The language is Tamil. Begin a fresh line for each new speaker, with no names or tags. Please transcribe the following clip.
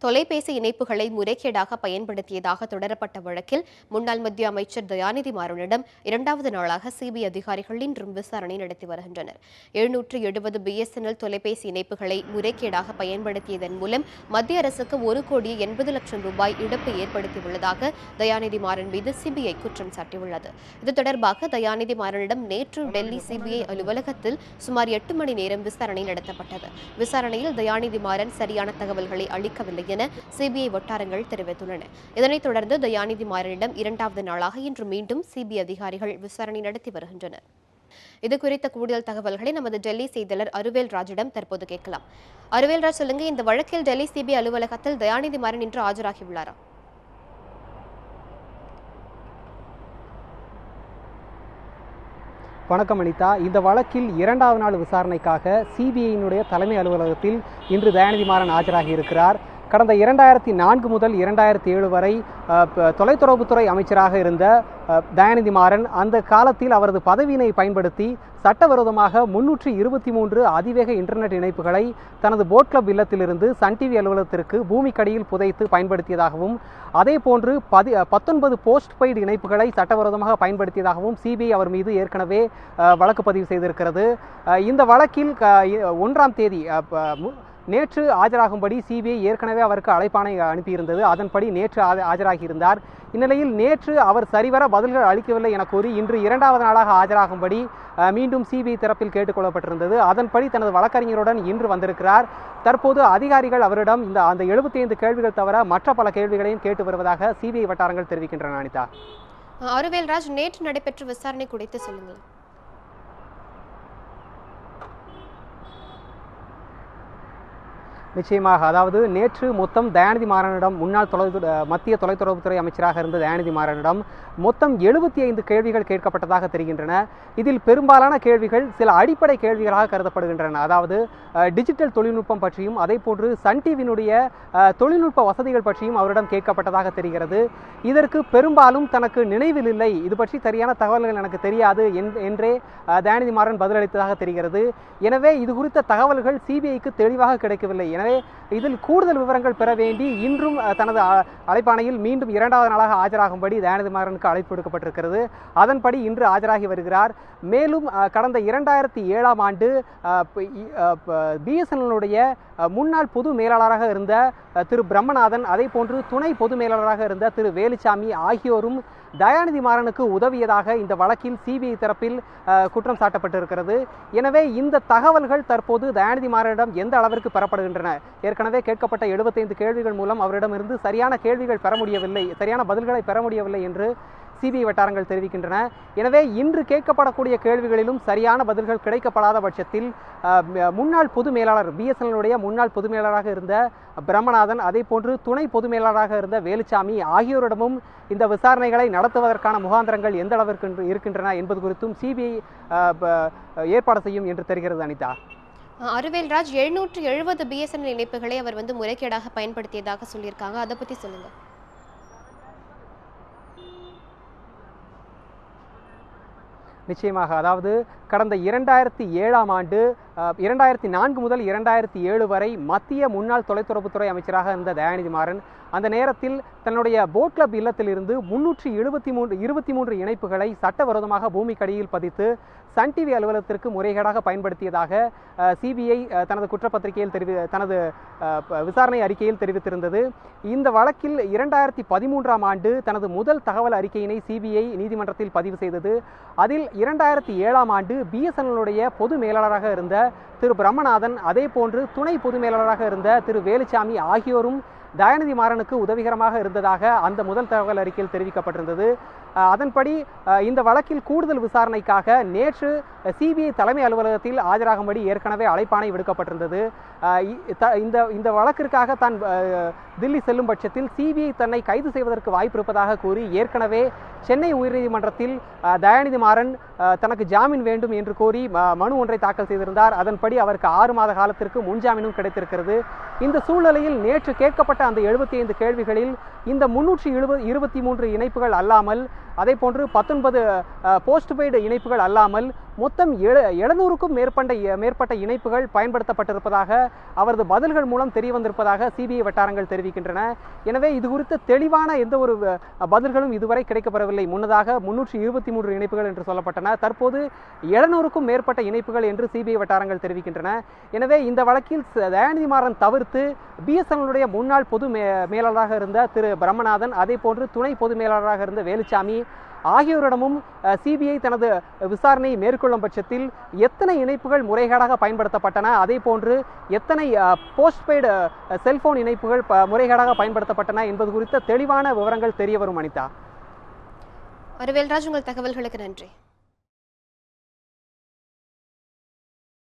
தொலைபேசி இணைப்புகளை முறைகேடாக பயன்படுத்தியதாக தொடரப்பட்ட வழக்கில் முன்னாள் மத்திய அமைச்சர் தயாநிதி மாறனிடம் இரண்டாவது நாளாக சிபிஐ அதிகாரிகள் இன்றும் விசாரணை நடத்தி வருகின்றனர். 770 பிஎஸ்என்எல் தொலைபேசி இணைப்புகளை முறைகேடாக பயன்படுத்தியதன் மூலம் மத்திய அரசுக்கு 1,80,00,000 ரூபாய் இழப்பு ஏற்படுத்தியுள்ளதாக தயாநிதி மாறன் மீது சிபிஐ குற்றம் சாட்டியுள்ளது. இது தொடர்பாக தயாநிதி மாறனிடம் நேற்று டெல்லி சிபிஐ அலுவலகத்தில் சுமார் 8 மணி நேரம் விசாரணை நடத்தப்பட்டது. விசாரணையில் தயாநிதி மாறன் சரியான தகவல்களை அளிக்கவில்லை என சிபிஐ வட்டாரங்கள் தெரிவித்துள்ளன. இதனைத் தொடர்ந்து தயாநிதி மாறனிடம் இரண்டாவது நாளாக இன்று மீண்டும் சிபிஐ அதிகாரிகள் விசாரணை நடத்தி வருகின்றனர். இதுகுறித்த கூடுதல் தகவல்களை நமது டெல்லி செய்தியாளர் அருவேல் ராஜிடம் தற்போது கேட்கலாம். அருவேல் ராஜ், சொல்லுங்க, இந்த வழக்கில் டெல்லி சிபிஐ அலுவலகத்தில் தயாநிதி மாறன் இன்று ஆஜராகியுள்ளாரா?
வணக்கம் அனிதா. இந்த வழக்கில் இரண்டாவது நாள் விசாரணைக்காக சிபிஐயினுடைய தலைமை அலுவலகத்தில் இன்று தயாநிதி மாறன் ஆஜராகி இருக்கிறார். கடந்த 2004 முதல் 2007 வரை தொலைத்தொடர்புத்துறை அமைச்சராக இருந்த தயாநிதி மாறன் அந்த காலத்தில் அவரது பதவியினை பயன்படுத்தி சட்டவிரோதமாக 323 அதிவேக இன்டர்நெட் இணைப்புகளை தனது போட் கிளப் இல்லத்திலிருந்து சன் டிவி அலுவலகத்திற்கு பூமிக்கடியில் புதைத்து பயன்படுத்தியதாகவும் அதேபோன்று 19 போஸ்ட் பெய்டு இணைப்புகளை சட்டவிரோதமாக பயன்படுத்தியதாகவும் சிபிஐ அவர் மீது ஏற்கனவே வழக்கு பதிவு செய்திருக்கிறது. இந்த வழக்கில் 1ஆம் தேதி நேற்று ஆஜராகும்படி சிபிஐ ஏற்கனவே அவருக்கு அழைப்பாணை அனுப்பியிருந்தது. அதன்படி நேற்று ஆஜராகியிருந்தார். இந்நிலையில் நேற்று அவர் சரிவர பதில்கள் அளிக்கவில்லை என கூறி இன்று இரண்டாவது நாளாக ஆஜராகும்படி மீண்டும் சிபிஐ தரப்பில் கேட்டுக்கொள்ளப்பட்டிருந்தது. அதன்படி தனது வழக்கறிஞருடன் இன்று வந்திருக்கிறார். தற்போது அதிகாரிகள் அவரிடம் அந்த 75 கேள்விகள் தவிர மற்ற பல கேள்விகளையும் கேட்டு வருவதாக சிபிஐ வட்டாரங்கள் தெரிவிக்கின்றன. அனிதா,
அருவேல் ராஜ், நேற்று நடைபெற்ற விசாரணை குறித்து சொல்லுங்கள்.
நிச்சயமாக, அதாவது நேற்று மொத்தம் தயாநிதி மாறனிடம் முன்னாள் மத்திய தொலைத்தொடர்புத்துறை அமைச்சராக இருந்த தயாநிதி மாறனிடம் மொத்தம் 75 கேள்விகள் கேட்கப்பட்டதாக தெரிகின்றன. இதில் பெரும்பாலான கேள்விகள் சில அடிப்படை கேள்விகளாக கருதப்படுகின்றன. அதாவது டிஜிட்டல் தொழில்நுட்பம் பற்றியும் அதே போன்று சன் டிவியினுடைய தொழில்நுட்ப வசதிகள் பற்றியும் அவரிடம் கேட்கப்பட்டதாக தெரிகிறது. இதற்கு பெரும்பாலும் தனக்கு நினைவில் இல்லை, இது பற்றி சரியான தகவல்கள் எனக்கு தெரியாது என்றே தயாநிதி மாறன் பதிலளித்ததாக தெரிகிறது. எனவே இது குறித்த தகவல்கள் சிபிஐக்கு தெளிவாக கிடைக்கவில்லை. எனவே இதில் கூடுதல் விவரங்கள் பெற வேண்டி இன்றும் தனது அழைப்பாணையில் மீண்டும் இரண்டாவது நாளாக ஆஜராகும்படி தயாநிதி மாறனுக்கு அழைப்பு விடுக்கப்பட்டிருக்கிறது. அதன்படி இன்று ஆஜராகி வருகிறார். மேலும் கடந்த 2007ஆம் ஆண்டு பிஎஸ்என்எல்லுடைய முன்னாள் பொது மேலாளராக இருந்த திரு பிரம்மநாதன் அதே போன்று துணை பொது மேலாளராக இருந்த திரு வேலுச்சாமி ஆகியோரும் தயாநிதி மாறனுக்கு உதவியதாக இந்த வழக்கில் சிபிஐ தரப்பில் குற்றம் சாட்டப்பட்டிருக்கிறது. எனவே இந்த தகவல்கள் தற்போது தயாநிதி மாறனிடம் எந்த அளவிற்கு பெறப்படுகின்றன? ஏற்கனவே கேட்கப்பட்ட 75 கேள்விகள் மூலம் அவரிடமிருந்து சரியான கேள்விகள் பெற முடியவில்லை, சரியான பதில்களை பெற முடியவில்லை என்று சிபிஐ வட்டாரங்கள் தெரிவிக்கின்றன. எனவே இன்று கேட்கப்படக்கூடிய கேள்விகளிலும் சரியான பதில்கள் கிடைக்கப்படாத பட்சத்தில் முன்னாள் பொது மேலாளர் பிஎஸ்என்எல்லுடைய முன்னாள் பொது மேலாளராக இருந்த பிரம்மநாதன் அதே போன்று துணை பொது மேலாளராக இருந்த வேலுச்சாமி ஆகியோரிடமும் இந்த விசாரணைகளை நடத்துவதற்கான முகாந்திரங்கள் எந்த அளவிற்கு இருக்கின்றன என்பது குறித்தும் சிபிஐ ஏற்பாடு செய்யும் என்று தெரிகிறது. அனிதா,
அருவேல் ராஜ், 770 பிஎஸ்என்எல் இணைப்புகளை அவர் முறைகேடாக பயன்படுத்தியதாக சொல்லியிருக்காங்க. அதை பற்றி சொல்லுங்க.
நிச்சயமாக, அதாவது கடந்த 2007ஆம் ஆண்டு 2004 முதல் 2007 வரை மத்திய முன்னாள் தொலைத்தொடர்புத்துறை அமைச்சராக இருந்த தயாநிதி மாறன் அந்த நேரத்தில் தன்னுடைய போட் கிளப் இல்லத்திலிருந்து 323 இணைப்புகளை சட்டவிரோதமாக பூமிக்கடியில் பதித்து சன் டிவி அலுவலகத்திற்கு முறைகேடாக பயன்படுத்தியதாக சிபிஐ தனது குற்றப்பத்திரிகையில் தனது விசாரணை அறிக்கையில் தெரிவித்திருந்தது. இந்த வழக்கில் 2013ஆம் ஆண்டு தனது முதல் தகவல் அறிக்கையினை சிபிஐ நீதிமன்றத்தில் பதிவு செய்தது. அதில் 2007ஆம் ஆண்டு பிஎஸ்என்எல்லுடைய பொது மேலாளராக இருந்த திரு பிரம்மநாதன் அதே போன்று துணை பொது மேலாளராக இருந்த திரு வேலுச்சாமி ஆகியோரும் தயாநிதி மாறனுக்கு உதவிகரமாக இருந்ததாக அந்த முதல் தகவல் அறிக்கையில் தெரிவிக்கப்பட்டிருந்தது. அதன்படி இந்த வழக்கில் கூடுதல் விசாரணைக்காக நேற்று சிபிஐ தலைமை அலுவலகத்தில் ஆஜராகும்படி ஏற்கனவே அழைப்பாணை விடுக்கப்பட்டிருந்தது. இந்த வழக்கிற்காக தான் தில்லி செல்லும் பட்சத்தில் சிபிஐ தன்னை கைது செய்வதற்கு வாய்ப்பு இருப்பதாக கூறி ஏற்கனவே சென்னை உயர்நீதிமன்றத்தில் தயாநிதி மாறன் தனக்கு ஜாமீன் வேண்டும் என்று கோரி மனு ஒன்றை தாக்கல் செய்திருந்தார். அதன்படி அவருக்கு 6 மாத காலத்திற்கு முன்ஜாமீனும் கிடைத்திருக்கிறது. இந்த சூழ்நிலையில் நேற்று கேட்கப்பட்ட அந்த 75 கேள்விகளில் இந்த 323 இணைப்புகள் அல்லாமல் அதே போன்று 19 போஸ்ட்பெய்டு இணைப்புகள் அல்லாமல் மொத்தம் 700க்கும் மேற்பட்ட இணைப்புகள் பயன்படுத்தப்பட்டிருப்பதாக அவரது பதில்கள் மூலம் தெரிய வந்திருப்பதாக சிபிஐ வட்டாரங்கள் தெரிவிக்கின்றன. எனவே இது குறித்த தெளிவான எந்த ஒரு பதில்களும் இதுவரை கிடைக்கப்பெறவில்லை. முன்னதாக 323 இணைப்புகள் என்று சொல்லப்பட்டன, தற்போது 700க்கும் மேற்பட்ட இணைப்புகள் என்று சிபிஐ வட்டாரங்கள் தெரிவிக்கின்றன. எனவே இந்த வழக்கில் தயாநிதி மாறன் தவிர்த்து பிஎஸ்என்எல்லுடைய முன்னாள் பொது மேலாளராக இருந்த திரு பிரம்மநாதன், அதே போன்று துணை பொது மேலாளராக இருந்த வேலுச்சாமி ஆகியோரிடமும் சிபிஐ தனது விசாரணையை மேற்கொள்ளும் பட்சத்தில் எத்தனை இணைப்புகள் முறைகேடாக பயன்படுத்தப்பட்டன, அதே போன்று எத்தனை போஸ்ட்பெய்டு செல்போன் இணைப்புகள் முறைகேடாக பயன்படுத்தப்பட்டன என்பது குறித்த தெளிவான விவரங்கள் தெரிய வரும். அனிதா.
வேல்ராஜ், உங்கள் தகவல்களுக்கு நன்றி.